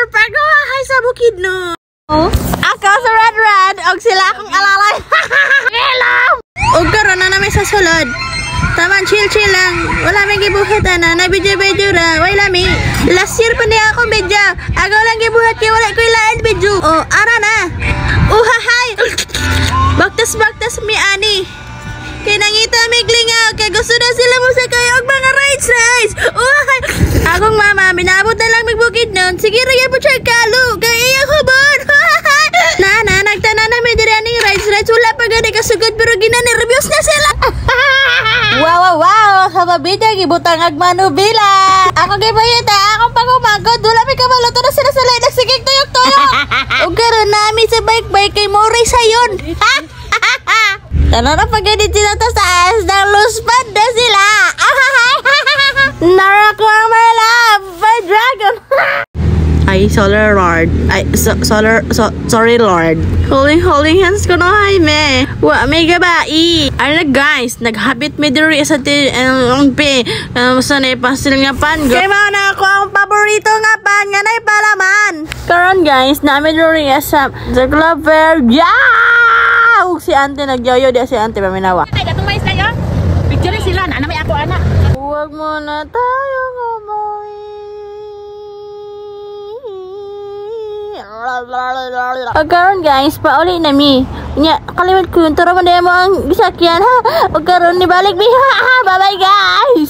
pagawahay sa bukid no. Ako sa red og sila akong alalay. Hello. Og karon na namin sa sulod. Taman chill lang. Wala may gibuhat na. Nabidyo-bidyo ra. Way lami. Last year pa niya akong bidyo. Agaw lang gibuhat kaya wala ko ilaan bidyo. Oh, ara na. Uhahay. Baktas mi ani. Kaya nangita may glingaw. Kaya gusto na sila mo sa kayo og mga rides. Uhahay. Akong mama, binabot na lang magbukid nun. Sige ra yan po siya kalo. Kaya iyang hubon. Nana, nagtanan na may diraning rides. Wala pa gani kasugod pero ginanervyos na sila. Wow! Sa mabida, gibutang agmanubila. Ako gibayita, akong pangumagod. Wala may kamaluto na sila sa lain. Nagsigig tuyok-tuyok. O karoon namin sa bike kay Moray sayon. Tano na pag-edit sila to sa ayos ng luspad na sila. Narak lang my love, my dragon. Ay, Solar Lord. Ay, sorry Lord. Holding hands ko no, Jaime. Wa, may gabai. Ay, guys, naghabit me diri sa ang pe. Sanay pasil nga pan. Kaya mga na ako ang paborito nga pan, nga na'y palaman. Karon guys, namin diri sa Club Fair. Yeah! Ug si ante nagyoyo di si ante paminawa. Ay, gatong mais kayo. Picture sila, na may ako anak. Huwag mo na tayo umuwi. Pagkaroon guys, pauli na mi. Nya, kalimut ko yun. Tara mo na mo ang gisakyan ha. Pagkaroon ni balik mi ha. Bye bye guys.